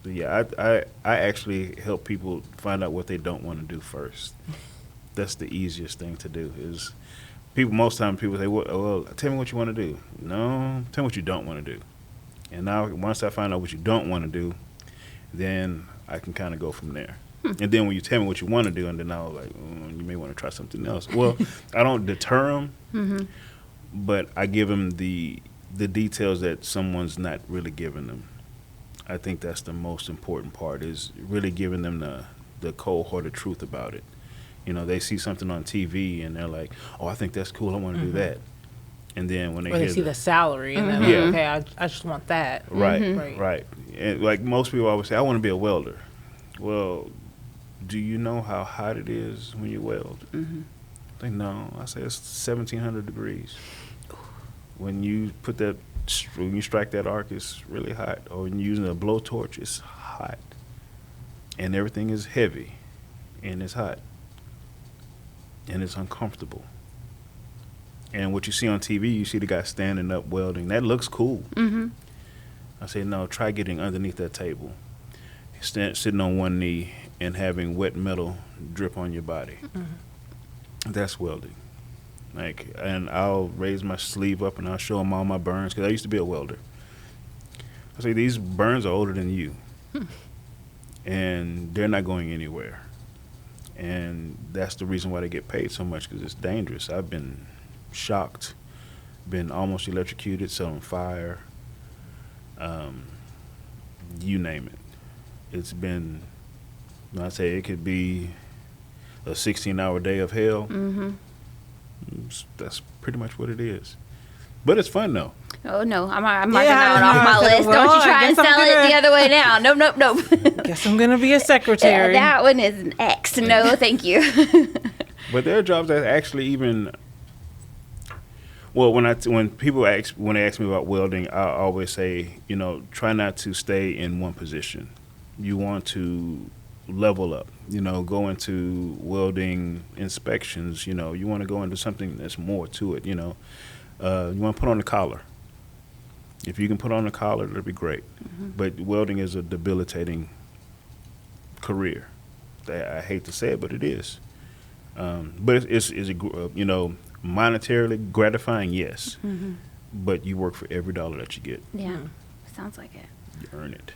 But yeah, I actually help people find out what they don't want to do first. That's the easiest thing to do. Is most times people say, well, tell me what you want to do. No, tell me what you don't want to do. And now once I find out what you don't want to do, then I can kind of go from there. And then when you tell me what you want to do, and then I'll like, you may want to try something else. Well, I don't deter them, but I give them the details that someone's not really giving them. I think that's the most important part, is really giving them the cold-hearted truth about it. You know, they see something on TV and they're like, oh, I think that's cool, I want to do that. And then when they see the salary and they're like, okay, I just want that. Right. And like most people always say, I want to be a welder. Well, do you know how hot it is when you weld? Like, no. I say it's 1,700 degrees. When you when you strike that arc, it's really hot. Or when you're using a blowtorch, it's hot. And everything is heavy, and it's hot. And it's uncomfortable. And what you see on TV, you see the guy standing up welding. That looks cool. I say, no, try getting underneath that table, sitting on one knee, and having wet metal drip on your body. That's welding. And I'll raise my sleeve up and I'll show them all my burns, because I used to be a welder. I say, these burns are older than you, and they're not going anywhere. And that's the reason why they get paid so much, because it's dangerous. I've been shocked, been almost electrocuted, set on fire, you name it. It's been, I say, it could be a 16-hour day of hell. That's pretty much what it is. But it's fun, though. Oh, no. I'm marking that one off my list. Don't you try and sell it the other way now. Nope. Guess I'm going to be a secretary. That one is an X. No, thank you. But there are jobs that actually even... Well, when people ask me about welding, I always say, try not to stay in one position. You want to level up, go into welding inspections, you want to go into something that's more to it, you want to put on a collar. If you can put on a collar, that'd be great. But welding is a debilitating career. I hate to say it, but it is. But it's monetarily gratifying, yes. But you work for every dollar that you get. Yeah, sounds like it. You earn it.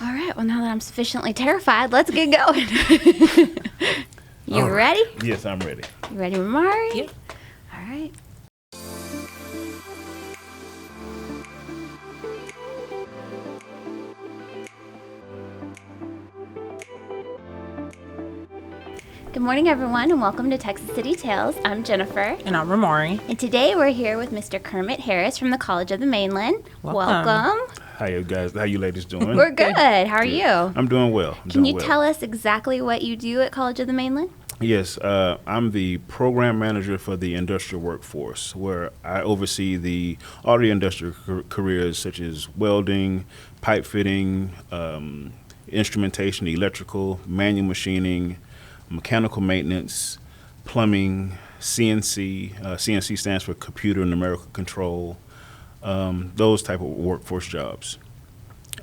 All right, well, now that I'm sufficiently terrified, let's get going. You ready? Yes, I'm ready. You ready, Mari? Yep. All right. Good morning, everyone, and welcome to Texas City Tales. I'm Jennifer. And I'm Ramari. And today we're here with Mr. Kermit Harris from the College of the Mainland. Welcome. How you guys? How you ladies doing? We're good. How are you? I'm doing well. Can you tell us exactly what you do at College of the Mainland? Yes, I'm the program manager for the industrial workforce, where I oversee all the industrial careers such as welding, pipe fitting, instrumentation, electrical, manual machining, mechanical maintenance, plumbing, CNC. CNC stands for computer numerical control. Those type of workforce jobs.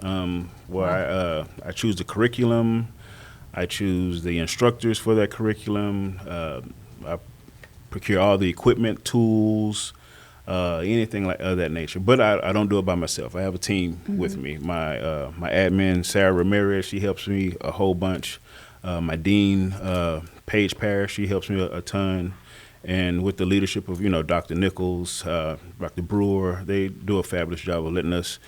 Where I choose the curriculum, I choose the instructors for that curriculum, I procure all the equipment, tools, anything of that nature. But I don't do it by myself. I have a team with me. My admin, Sarah Ramirez, she helps me a whole bunch. My dean, Paige Parrish, she helps me a ton. And with the leadership of, Dr. Nichols, Dr. Brewer, they do a fabulous job of letting us,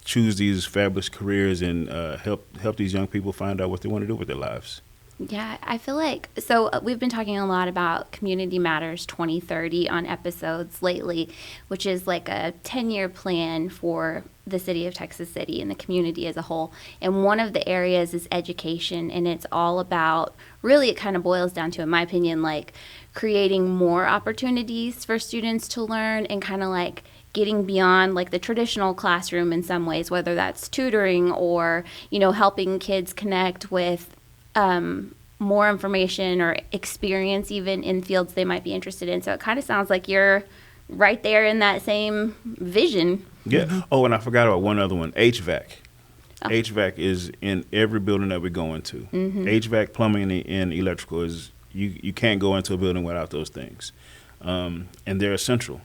choose these fabulous careers and help these young people find out what they want to do with their lives. Yeah, I feel like, we've been talking a lot about Community Matters 2030 on episodes lately, which is like a 10-year plan for the city of Texas City and the community as a whole. And one of the areas is education, and it's all about, really it kind of boils down to, in my opinion, like creating more opportunities for students to learn and kind of like getting beyond like the traditional classroom in some ways, whether that's tutoring or, helping kids connect with more information or experience even in fields they might be interested in. So it kind of sounds like you're right there in that same vision. Yeah. Oh, and I forgot about one other one, HVAC. Oh. HVAC is in every building that we go into. HVAC, plumbing, and electrical is you can't go into a building without those things, and they're essential.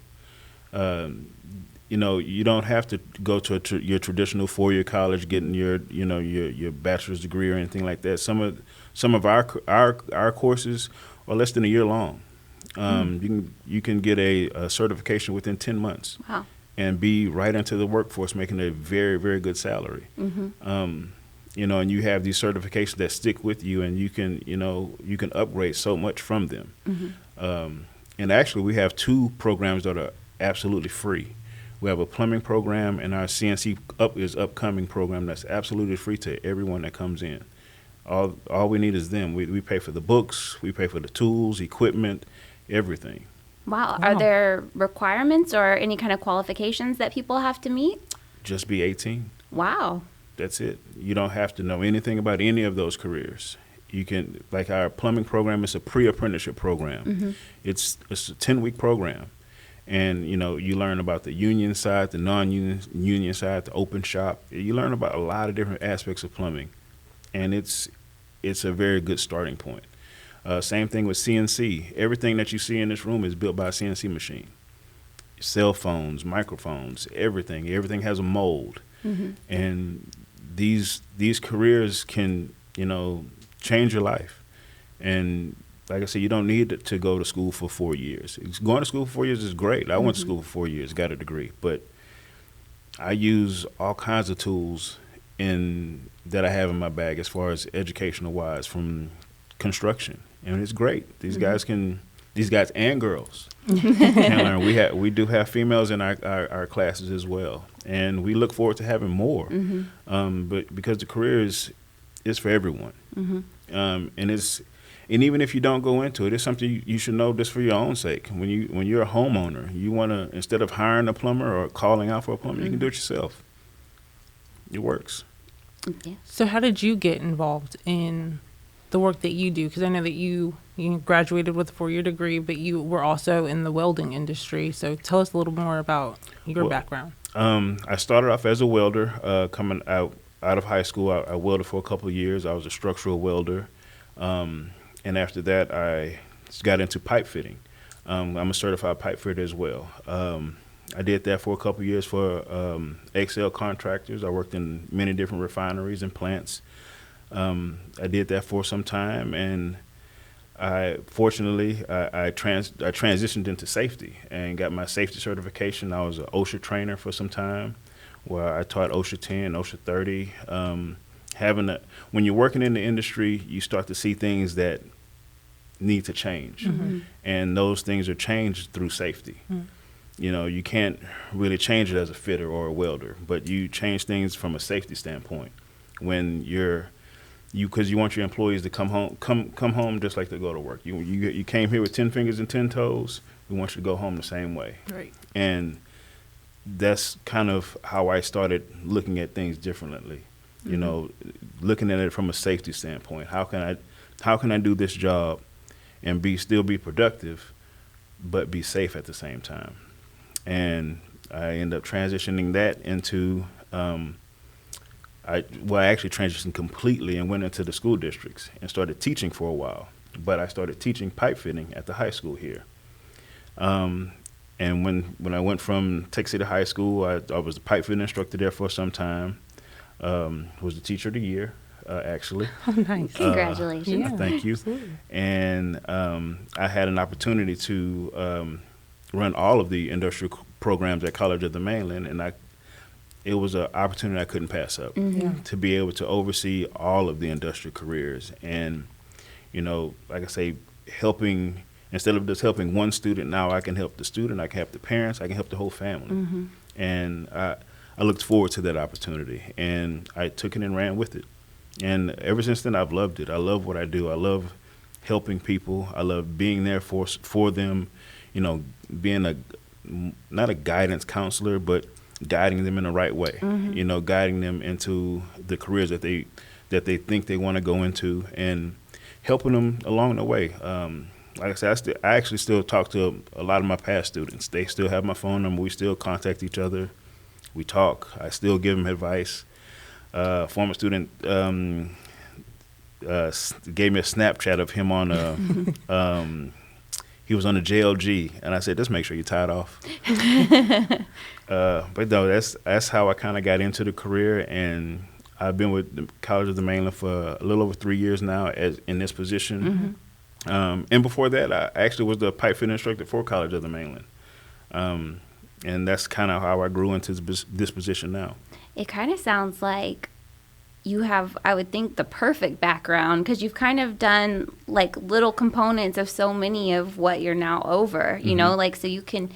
You don't have to go to your traditional 4-year college, getting your bachelor's degree or anything like that. Some of our courses are less than a year long. You can get a certification within 10 months. Wow. And be right into the workforce, making a very, very good salary. And you have these certifications that stick with you, and you can upgrade so much from them. And actually, we have 2 programs that are absolutely free. We have a plumbing program, and our CNC upcoming program that's absolutely free to everyone that comes in. All we need is them. We pay for the books, we pay for the tools, equipment, everything. Wow. Are there requirements or any kind of qualifications that people have to meet? Just be 18. Wow. That's it. You don't have to know anything about any of those careers. You can, like our plumbing program, it's a pre-apprenticeship program. It's a 10-week program. And, you learn about the union side, the non-union side, the open shop. You learn about a lot of different aspects of plumbing. And it's a very good starting point. Same thing with CNC. Everything that you see in this room is built by a CNC machine. Cell phones, microphones, everything. Everything has a mold. And these careers can, change your life. And like I said, you don't need to go to school for 4 years. Going to school for 4 years is great. I went to school for 4 years, got a degree. But I use all kinds of tools that I have in my bag as far as educational wise, from construction. And it's great. These guys and girls can learn. We do have females in our classes as well, and we look forward to having more. But because the career is for everyone, and even if you don't go into it, it's something you should know just for your own sake. When you're a homeowner, you want to, instead of hiring a plumber or calling out for a plumber, you can do it yourself. It works. Yeah. So how did you get involved in the work that you do? Because I know that you graduated with a 4-year degree, but you were also in the welding industry. So tell us a little more about your background. I started off as a welder. Coming out of high school, I welded for a couple of years. I was a structural welder. And after that, I got into pipe fitting. I'm a certified pipe fitter as well. I did that for a couple of years for XL contractors. I worked in many different refineries and plants. I did that for some time, and I transitioned into safety and got my safety certification. I was an OSHA trainer for some time, where I taught OSHA 10, OSHA 30. When you're working in the industry, you start to see things that need to change, and those things are changed through safety. You can't really change it as a fitter or a welder, but you change things from a safety standpoint when because you want your employees to come home just like they go to work. You came here with 10 fingers and 10 toes. We want you to go home the same way. Right. And that's kind of how I started looking at things differently. Looking at it from a safety standpoint. How can I do this job and still be productive, but be safe at the same time? And I ended up transitioning that into I actually transitioned completely and went into the school districts and started teaching for a while. But I started teaching pipe fitting at the high school here. And when I went from Texas City High School, I was the pipe fitting instructor there for some time. Was the teacher of the year, actually. Oh, nice. Congratulations. Thank you. Absolutely. And I had an opportunity to run all of the industrial programs at College of the Mainland, and it was an opportunity I couldn't pass up, to be able to oversee all of the industrial careers. And, like I say, instead of just helping one student, now I can help the student, I can help the parents, I can help the whole family. And I looked forward to that opportunity, and I took it and ran with it. And ever since then, I've loved it. I love what I do. I love helping people. I love being there for them, being not a guidance counselor, but guiding them in the right way, guiding them into the careers that they think they want to go into, and helping them along the way. Like I said, I actually still talk to a lot of my past students. They still have my phone number. We still contact each other. We talk. I still give him advice. Former student gave me a Snapchat of him on he was on the JLG, and I said, just make sure you tie it off. But no, that's how I kind of got into the career, and I've been with the College of the Mainland for a little over 3 years now in this position. And before that, I actually was the pipe fitting instructor for College of the Mainland. And that's kind of how I grew into this position now. It kind of sounds like you have, I would think, the perfect background, because you've kind of done like little components of so many of what you're now over, you know, like, so you can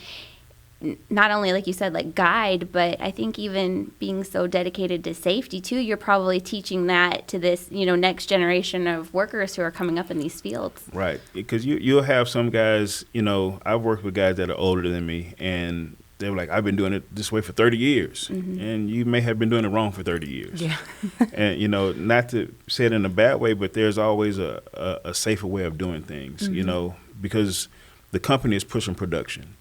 not only, like you said, like guide, but I think even being so dedicated to safety too, you're probably teaching that to this, you know, next generation of workers who are coming up in these fields. Right. Because you'll have some guys, you know, I've worked with guys that are older than me, and they were like, I've been doing it this way for 30 years. And you may have been doing it wrong for 30 years. Yeah. And, you know, not to say it in a bad way, but there's always a safer way of doing things, you know, because the company is pushing production.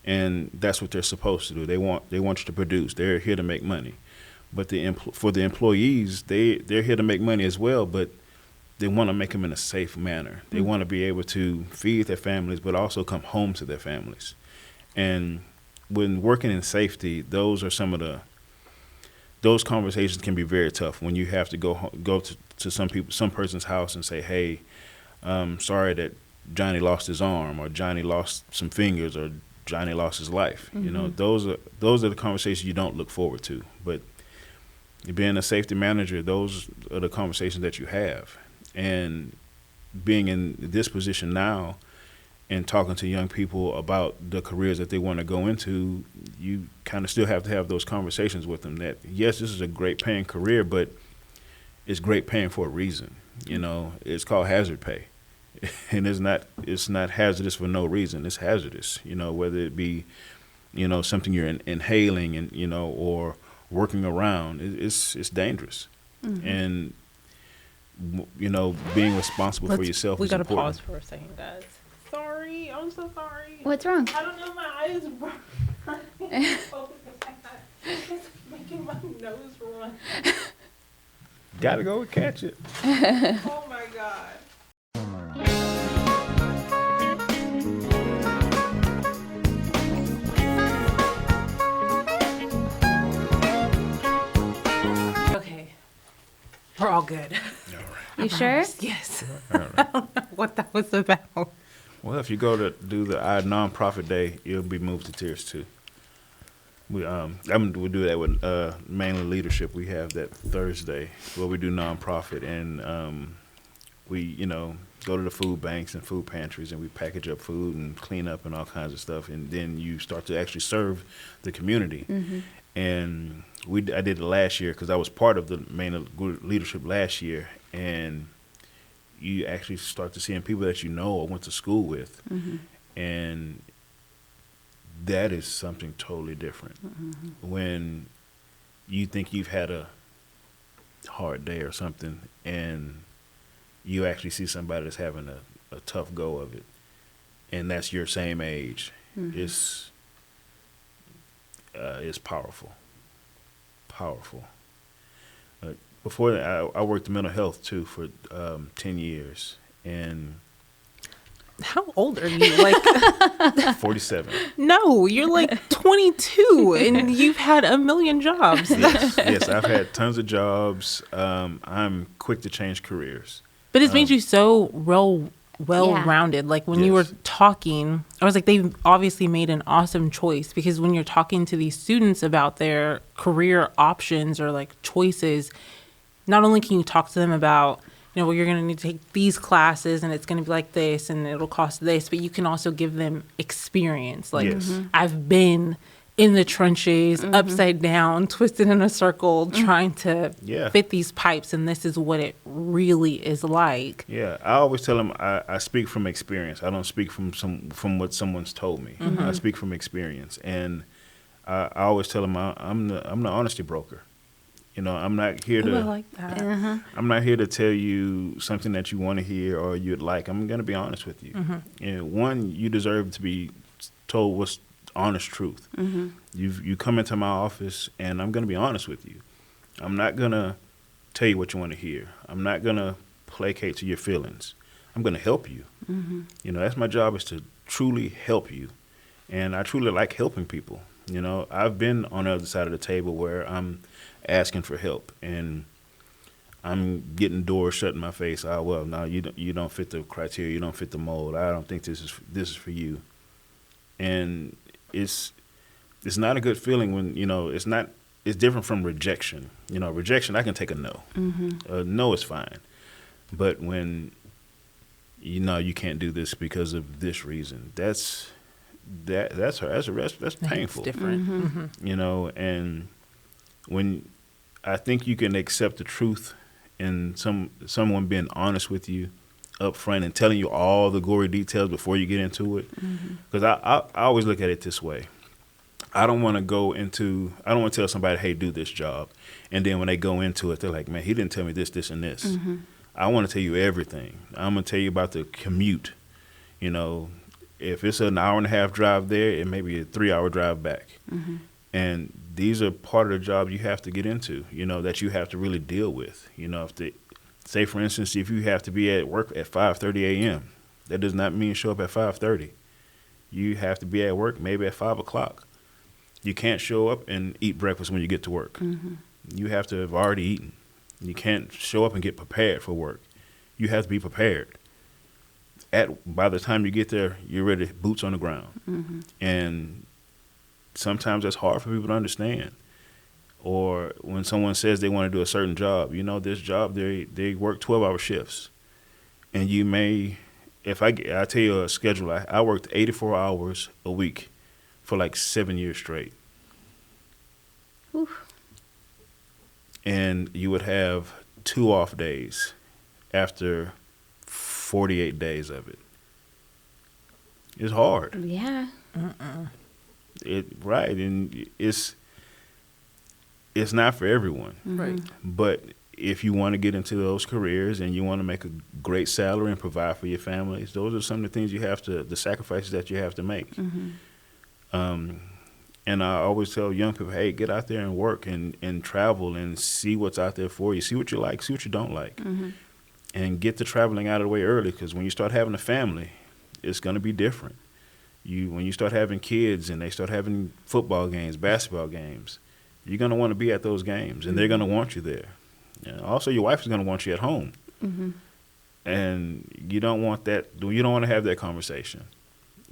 And that's what they're supposed to do. They want you to produce. They're here to make money. But for the employees, they're here to make money as well, but they want to make them in a safe manner. They want to be able to feed their families, but also come home to their families. And when working in safety, those conversations can be very tough when you have to go to some person's house and say, hey, sorry that Johnny lost his arm, or Johnny lost some fingers, or Johnny lost his life. You know, those are the conversations you don't look forward to. But being a safety manager, those are the conversations that you have. And being in this position now and talking to young people about the careers that they want to go into, you kind of still have to have those conversations with them that, yes, this is a great paying career, but it's great paying for a reason. You know, it's called hazard pay. And it's not hazardous for no reason. It's hazardous, you know, whether it be, you know, something you're inhaling and, you know, or working around. It's dangerous. And, you know, being responsible for yourself is important. We got to pause for a second, guys. Sorry. I'm so sorry. What's wrong? I don't know. My eyes burn. It's making my nose run. Gotta go catch it. Oh, my God. Okay. We're all good. All right. You sure? Yes. All right. I don't know what that was about. Well, if you go to do the nonprofit day, you'll be moved to tears too. We do that with Mainland leadership. We have that Thursday where we do nonprofit, and we, you know, go to the food banks and food pantries, and we package up food and clean up and all kinds of stuff, and then you start to actually serve the community. And I did it last year because I was part of the Mainland leadership last year, and you actually start to seeing people that you know or went to school with, and that is something totally different. When you think you've had a hard day or something, and you actually see somebody that's having a tough go of it, and that's your same age, it's powerful. Before that, I worked in mental health too for 10 years, and How old are you? Like 47. No, you're like 22 and you've had a million jobs. Yes, I've had tons of jobs. I'm quick to change careers. But it's made you so well-rounded. Like when you were Yes. talking, I was like, they've obviously made an awesome choice, because when you're talking to these students about their career options or like choices, not only can you talk to them about, you know, well, you're going to need to take these classes and it's going to be like this and it'll cost this, but you can also give them experience. Like Yes. I've been in the trenches, upside down, twisted in a circle, trying to Yeah. fit these pipes, and this is what it really is like. Yeah, I always tell them I speak from experience. I don't speak from what someone's told me. I speak from experience, and I always tell them I'm the honesty broker. You know, I'm not here Ooh, I to like that. I'm not here to tell you something that you want to hear or you'd like. I'm going to be honest with you. And one, you deserve to be told what's honest truth. You come into my office, and I'm going to be honest with you. I'm not going to tell you what you want to hear. I'm not going to placate to your feelings. I'm going to help you. You know, that's my job, is to truly help you. And I truly like helping people. You know, I've been on the other side of the table where I'm asking for help, and I'm getting doors shut in my face. Oh, well, no, you don't fit the criteria. You don't fit the mold. I don't think this is for you. And it's not a good feeling when, you know, it's different from rejection. You know, rejection, I can take a no. A no is fine. But when, you know, you can't do this because of this reason, that's painful. It's different. You know, and when I think you can accept the truth and someone being honest with you up front and telling you all the gory details before you get into it. Because I always look at it this way. I don't want to tell somebody, hey, do this job. And then when they go into it, they're like, man, he didn't tell me this, this, and this. I want to tell you everything. I'm going to tell you about the commute. You know, if it's an hour and a half drive there, it may be a 3-hour drive back. And these are part of the job you have to get into, you know, that you have to really deal with. You know, say, for instance, if you have to be at work at 5:30 a.m., that does not mean show up at 5:30. You have to be at work maybe at 5 o'clock. You can't show up and eat breakfast when you get to work. You have to have already eaten. You can't show up and get prepared for work. You have to be prepared. By the time you get there, you're ready, boots on the ground. And sometimes that's hard for people to understand. Or when someone says they want to do a certain job, you know, this job, they work 12-hour shifts. And you may, I tell you a schedule, I worked 84 hours a week for like 7 years straight. Oof. And you would have 2 off days after 48 days of it. It's hard. Yeah. Right, and it's not for everyone. Right. But if you want to get into those careers and you want to make a great salary and provide for your families, those are some of the things the sacrifices that you have to make. And I always tell young people, hey, get out there and work and travel and see what's out there for you. See what you like, see what you don't like. And get the traveling out of the way early, because when you start having a family, it's going to be different. When you start having kids and they start having football games, basketball games, you're going to want to be at those games, and they're going to want you there. Also, your wife is going to want you at home. And you don't want that. You don't want to have that conversation.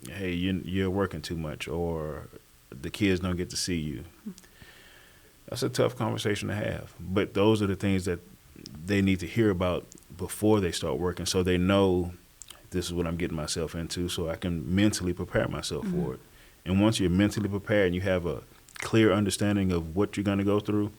Hey, you're working too much, or the kids don't get to see you. That's a tough conversation to have. But those are the things that they need to hear about before they start working, so they know this is what I'm getting myself into, so I can mentally prepare myself for it. And once you're mentally prepared and you have a clear understanding of what you're going to go through,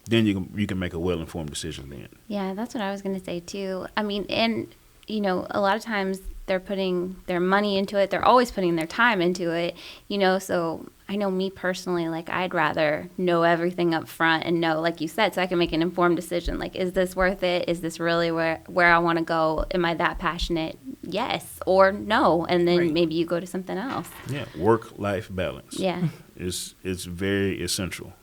then you can make a well-informed decision then. Yeah, that's what I was going to say, too. I mean, and, you know, a lot of times they're putting their money into it. They're always putting their time into it, you know. So I know me personally, like, I'd rather know everything up front and know, like you said, so I can make an informed decision. Like, is this worth it? Is this really where I want to go? Am I that passionate? Yes or no. And then maybe you go to something else. Yeah, work-life balance. Yeah. It's very essential.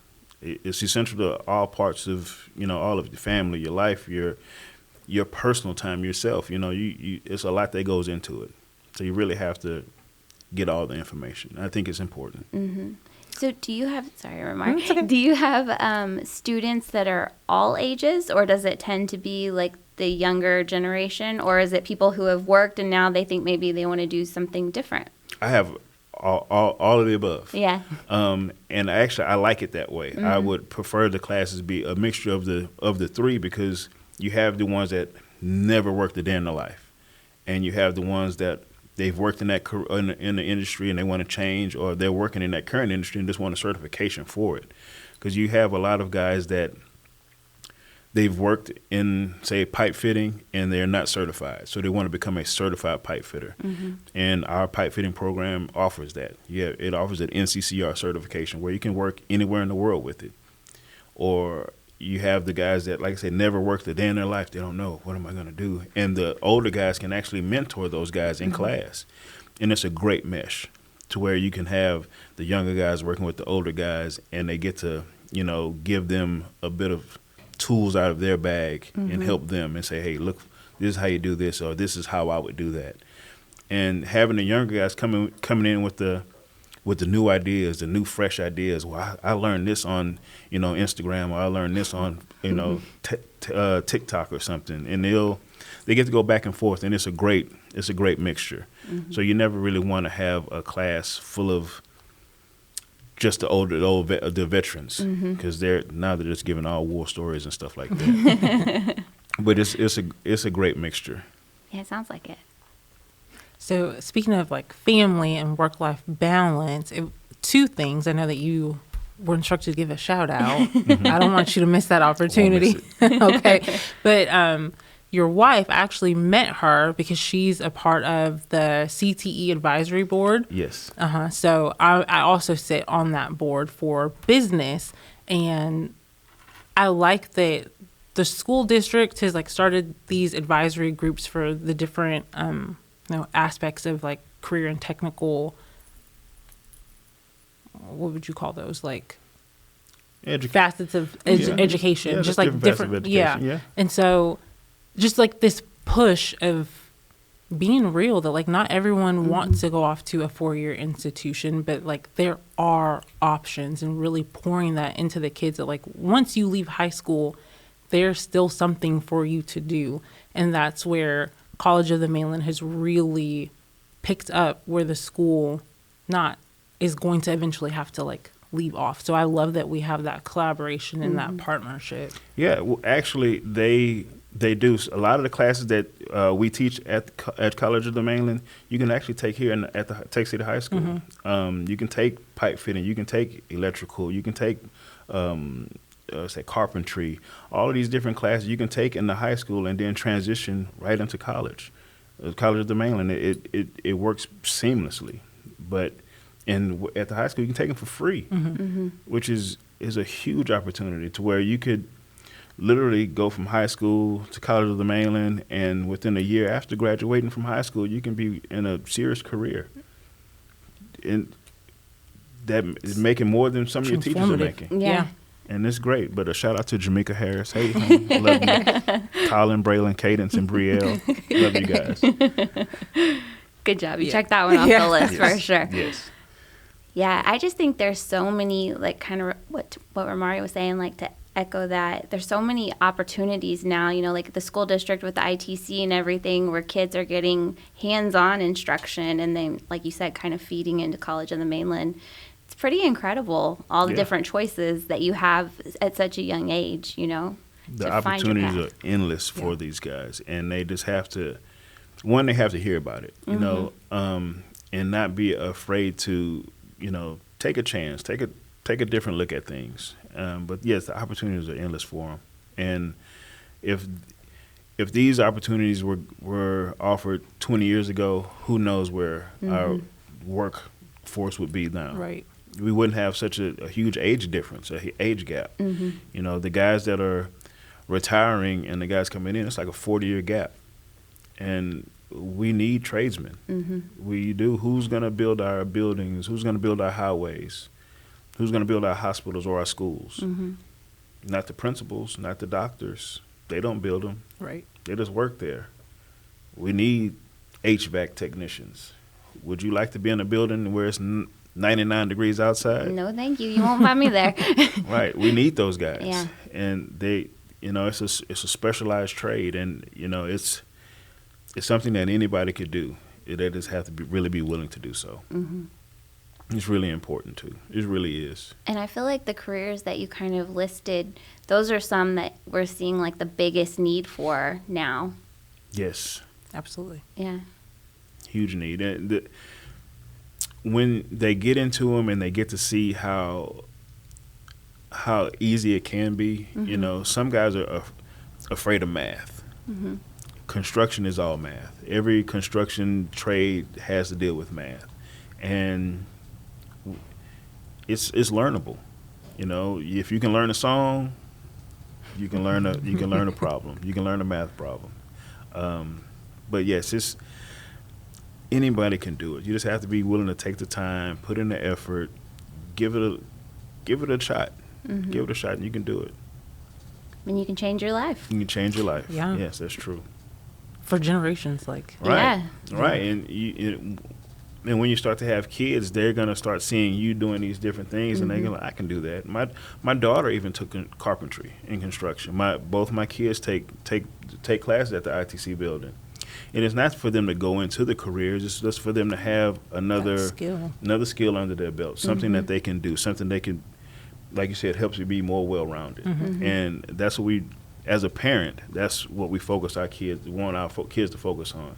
It's essential to all parts of, you know, all of your family, your life, your personal time, yourself. You know, it's a lot that goes into it. So you really have to get all the information. I think it's important. So do you have, do you have students that are all ages, or does it tend to be like the younger generation, or is it people who have worked and now they think maybe they want to do something different? I have all of the above. Yeah. And actually, I like it that way. I would prefer the classes be a mixture of the three, because you have the ones that never worked a day in their life, and you have the ones that they've worked in the industry and they want to change, or they're working in that current industry and just want a certification for it. Because you have a lot of guys that they've worked in, say, pipe fitting, and they're not certified. So they want to become a certified pipe fitter. And our pipe fitting program offers that. Yeah, it offers an NCCR certification where you can work anywhere in the world with it. Or you have the guys that, like I said, never worked a day in their life. They don't know, what am I going to do? And the older guys can actually mentor those guys in class. And it's a great mesh. to where you can have the younger guys working with the older guys, and they get to, give them a bit of tools out of their bag and help them and say, hey, look, this is how you do this, or this is how I would do that. And having the younger guys coming in with the new ideas, the new fresh ideas. Well, I learned this on, Instagram, or I learned this on, TikTok or something, and they get to go back and forth, and it's a great mixture. So you never really want to have a class full of just the veterans, because they're just giving all war stories and stuff like that. But it's a great mixture. Yeah, it sounds like it. So speaking of like family and work-life balance, two things. I know that you were instructed to give a shout out. I don't want you to miss that opportunity. Okay. But your wife, I actually met her because she's a part of the CTE advisory board. Yes. So I also sit on that board for business, and I like that the school district has like started these advisory groups for the different aspects of like career and technical, what would you call those, like facets of education, just like different yeah. And so just like this push of being real that like not everyone wants to go off to a 4-year institution, but like there are options, and really pouring that into the kids that like once you leave high school, there's still something for you to do. And that's where College of the Mainland has really picked up where the school is going to eventually have to like leave off. So I love that we have that collaboration and that partnership. Yeah, well, actually they do. A lot of the classes that we teach at College of the Mainland, you can actually take here at the Texas City High School. You can take pipe fitting, you can take electrical, you can take carpentry. All of these different classes you can take in the high school and then transition right into college. College of the Mainland, it works seamlessly. But at the high school, you can take them for free, which is a huge opportunity to where you could literally go from high school to College of the Mainland, and within a year after graduating from high school, you can be in a serious career. And that is making more than some of your teachers are making. Yeah. And it's great. But a shout out to Jamaica Harris. Hey, honey, love you. Colin, Braylon, Cadence, and Brielle. Love you guys. Good job. You checked that one off the list for sure. Yes. Yeah, I just think there's so many, like kind of what Romari was saying, like to echo that, there's so many opportunities now, like the school district with the ITC and everything, where kids are getting hands-on instruction, and then, like you said, kind of feeding into College of the Mainland. It's pretty incredible, all the different choices that you have at such a young age, The opportunities are endless for these guys, and they just have to, they have to hear about it, and not be afraid to, take a chance, take a different look at things. But yes, the opportunities are endless for them. And if these opportunities were offered 20 years ago, who knows where our workforce would be now. Right. We wouldn't have such a huge age difference, age gap. The guys that are retiring and the guys coming in, it's like a 40-year gap. And we need tradesmen. We do. Who's going to build our buildings? Who's going to build our highways? Who's going to build our hospitals or our schools? Not the principals, not the doctors. They don't build them. Right. They just work there. We need HVAC technicians. Would you like to be in a building where it's 99 degrees outside? No, thank you. You won't find me there. Right. We need those guys. Yeah. And they, it's a specialized trade, and it's something that anybody could do. They just have to really be willing to do so. It's really important too. It really is. And I feel like the careers that you kind of listed, those are some that we're seeing like the biggest need for now. Yes. Absolutely. Yeah. Huge need. And when they get into them and they get to see how easy it can be, some guys are afraid of math. Construction is all math. Every construction trade has to deal with math. And it's learnable. If you can learn a song, you can learn a problem. You can learn a math problem. But yes, anybody can do it. You just have to be willing to take the time, put in the effort, give it a shot. Mm-hmm. Give it a shot, and you can do it. And you can change your life. You can change your life. Yeah. Yes, that's true. For generations, like. Right. Yeah. Right. And when you start to have kids, they're gonna start seeing you doing these different things, and they're gonna, I can do that. My daughter even took carpentry and construction. Both my kids take classes at the ITC building, and it's not for them to go into the careers. It's just for them to have another skill under their belt, something that they can do, something they can, like you said, helps you be more well-rounded. And that's what we, as a parent, that's what we focus our kids, want our kids to focus on.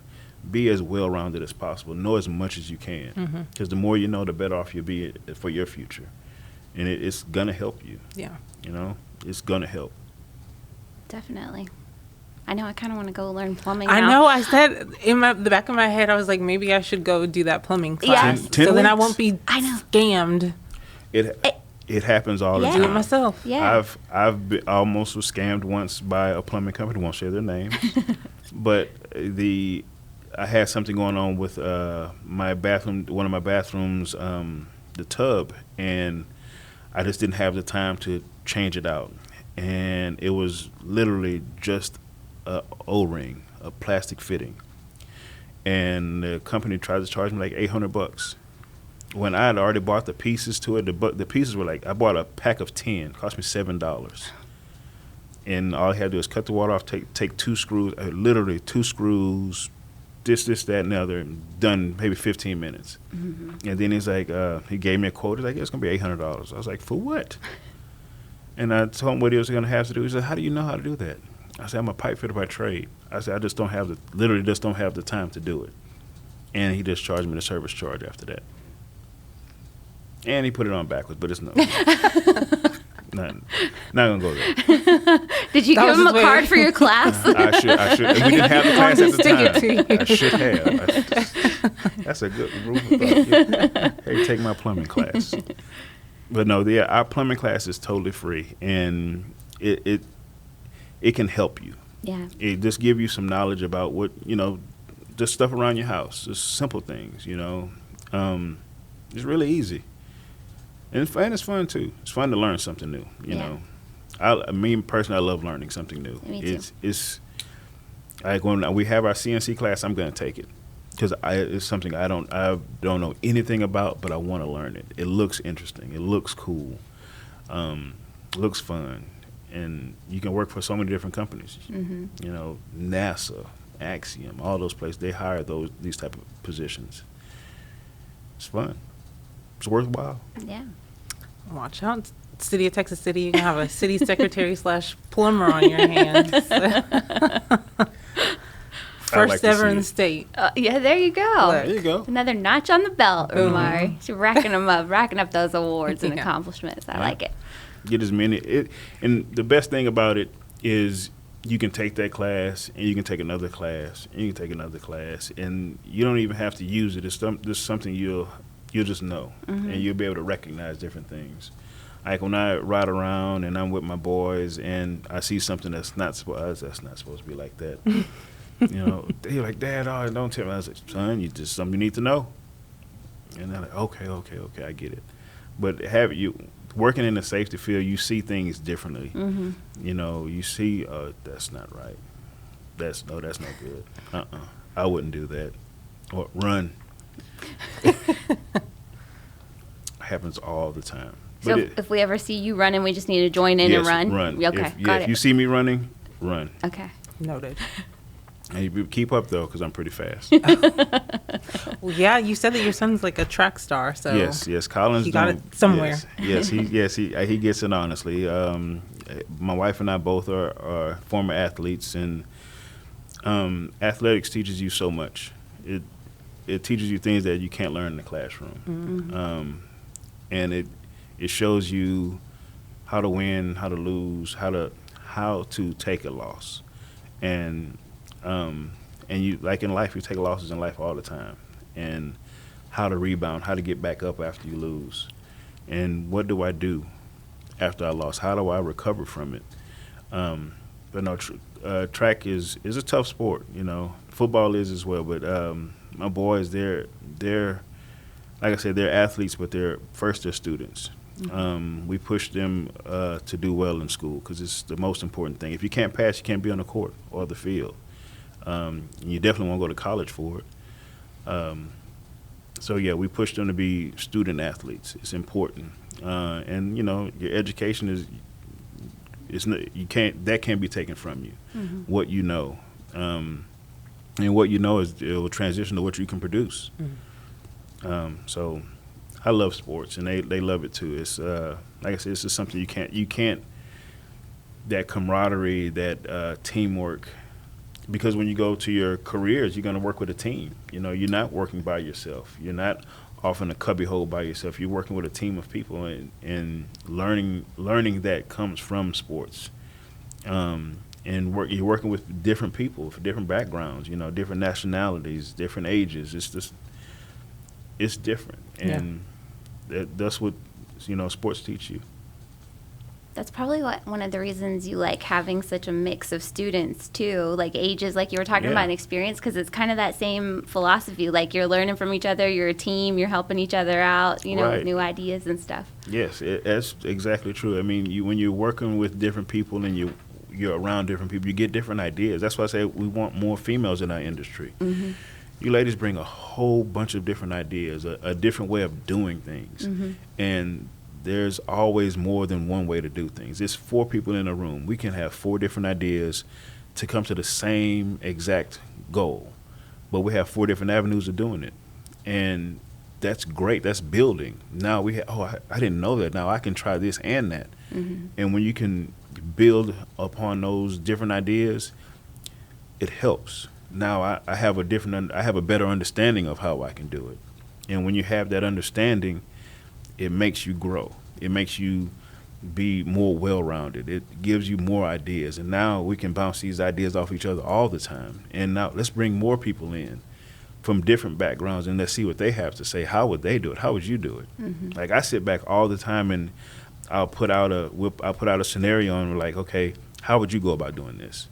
Be as well-rounded as possible. Know as much as you can, because the more you know, the better off you'll be for your future, and it's gonna help you. Yeah. You know, it's gonna help. Definitely. I know. I kind of want to go learn plumbing now. I know. I said in the back of my head, I was like, maybe I should go do that plumbing class, Yes. 10 so then I weeks? won't be scammed. It happens all the Yeah. time. Do it myself. Yeah. I've almost was scammed once by a plumbing company. Won't share their name, but I had something going on with my bathroom, one of my bathrooms, the tub, and I just didn't have the time to change it out, and it was literally just a O-ring, a plastic fitting, and the company tried to charge me like $800. When I had already bought the pieces to it, the pieces were like, I bought a pack of 10, cost me $7. And all I had to do is cut the water off, take 2 screws, literally 2 screws, this, that, and the other, done maybe 15 minutes. And then he's like, he gave me a quote. He's like, it's going to be $800. I was like, for what? And I told him what he was going to have to do. He said, how do you know how to do that? I said, I'm a pipe fitter by trade. I said, I just don't have the time to do it. And he just charged me the service charge after that. And he put it on backwards, but it's not gonna go there. Did you That give was him a his way. card for your class? I should. And we didn't have the class at the Stick it time. to you. I should have. That's a good rule of thought. Yeah. Hey, take my plumbing class. But no, our plumbing class is totally free, and it can help you. Yeah. It just give you some knowledge about what, just stuff around your house, just simple things. It's really easy. And it's fun too. It's fun to learn something new. You know, me personally, I love learning something new. Me too. It's like when we have our CNC class, I'm going to take it because it's something I don't know anything about, but I want to learn it. It looks interesting. It looks cool. Looks fun, and you can work for so many different companies. You know, NASA, Axiom, all those places, they hire these type of positions. It's fun. It's worthwhile. Yeah. Watch out, City of Texas City. You can have a city secretary / plumber on your hands. First like to ever see in the it. state. Yeah, there you go. Look. There you go. Another notch on the belt, Umar. She's racking them up, racking up those awards and Yeah. accomplishments. I like it. Get as many. And the best thing about it is you can take that class, and you can take another class, and you can take another class, and you don't even have to use it. It's just something you'll just know, and you'll be able to recognize different things. Like when I ride around and I'm with my boys, and I see something that's not supposed to be like that. They're like, Dad, oh, don't tell me. I was like, son, you just something you need to know. And they're like, okay, I get it. But working in the safety field, you see things differently. You see, that's not right. That's not good. I wouldn't do that. Or run. Happens all the time. So if we ever see you running, we just need to join in and run? Run. Okay, If you see me running, run. Okay. Noted. And you keep up, though, because I'm pretty fast. Well, yeah, you said that your son's like a track star, so Yes. Collins. he got it somewhere. Yes, he gets it, honestly. My wife and I both are former athletes, and athletics teaches you so much. It teaches you things that you can't learn in the classroom. And it shows you how to win, how to lose, how to take a loss. And you, like in life, you take losses in life all the time, and how to rebound, how to get back up after you lose, and what do I do after I lost? How do I recover from it? But no, track is a tough sport. You know, football is as well. But my boys, they're like I said, they're athletes, but they're students. We push them to do well in school because it's the most important thing. If you can't pass, you can't be on the court or the field. You definitely won't go to college for it. So yeah, we push them to be student athletes. It's important, and you know, your education can't be taken from you. What you know, and what you know it will transition to what you can produce. So I love sports, and they love it too. It's like I said, it's just something you can't that camaraderie, that teamwork. Because when you go to your careers, you're going to work with a team. You know, you're not working by yourself. You're not off in a cubbyhole by yourself. You're working with a team of people, and learning that comes from sports. And you're working with different people, for different backgrounds. You know, different nationalities, different ages. It's different, and that's what sports teach you. That's probably one of the reasons you like having such a mix of students too, like ages, like you were talking about, and experience, because it's kind of that same philosophy. Like you're learning from each other, you're a team, you're helping each other out, with new ideas and stuff. Yes, that's exactly true. I mean, when you're working with different people and you're around different people, you get different ideas. That's why I say we want more females in our industry. You ladies bring a whole bunch of different ideas, a different way of doing things, and there's always more than one way to do things. It's 4 people in a room. We can have 4 different ideas to come to the same exact goal, but we have 4 different avenues of doing it, and that's great. That's building. Now I didn't know that. Now I can try this and that, and when you can build upon those different ideas, it helps. Now I have a better understanding of how I can do it, and when you have that understanding, it makes you grow. It makes you be more well-rounded. It gives you more ideas. And now we can bounce these ideas off each other all the time. And now let's bring more people in from different backgrounds, and let's see what they have to say. How would they do it? How would you do it? Like I sit back all the time, and I'll put out a scenario, and we're like, okay, how would you go about doing this?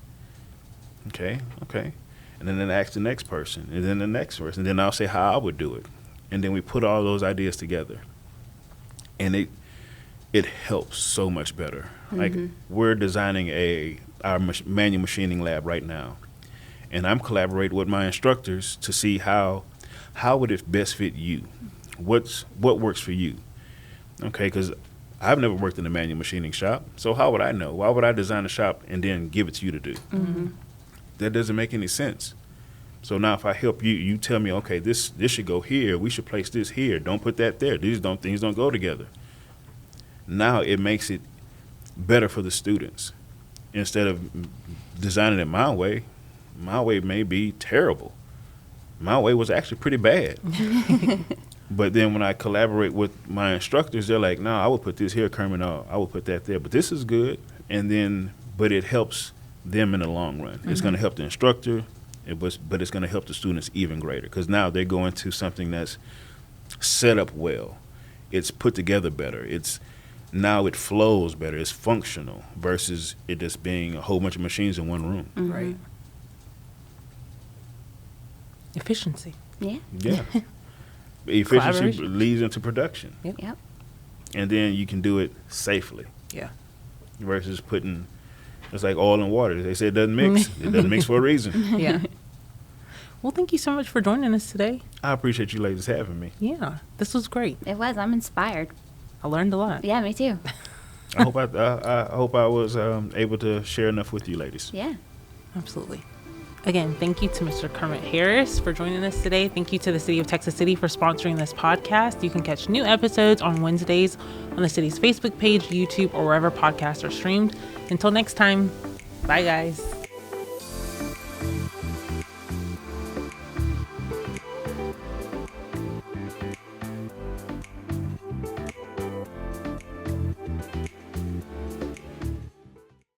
Okay. And then ask the next person, and then the next person. And then I'll say how I would do it. And then we put all those ideas together. And it helps so much better. Like we're designing our manual machining lab right now, and I'm collaborating with my instructors to see how would it best fit you. What works for you? Okay, because I've never worked in a manual machining shop, so how would I know? Why would I design a shop and then give it to you to do? That doesn't make any sense. So now if I help you, you tell me, okay, this should go here. We should place this here. Don't put that there. Things don't go together. Now it makes it better for the students. Instead of designing it my way may be terrible. My way was actually pretty bad. But then when I collaborate with my instructors, they're like, no, I would put this here, Kermit. No, I would put that there. But this is good. But it helps them in the long run. It's going to help the instructor. But it's going to help the students even greater, because now they're going to something that's set up well. It's put together better. Now it flows better. It's functional versus it just being a whole bunch of machines in one room. Right. Efficiency. Yeah. Efficiency leads into production. Yep. And then you can do it safely. Yeah. Versus it's like oil and water. They say it doesn't mix. It doesn't mix for a reason. Yeah. Well, thank you so much for joining us today. I appreciate you ladies having me. Yeah, this was great. It was. I'm inspired. I learned a lot. Yeah, me too. I hope I was able to share enough with you ladies. Yeah. Absolutely. Again, thank you to Mr. Kermit Harris for joining us today. Thank you to the City of Texas City for sponsoring this podcast. You can catch new episodes on Wednesdays on the city's Facebook page, YouTube, or wherever podcasts are streamed. Until next time, bye guys.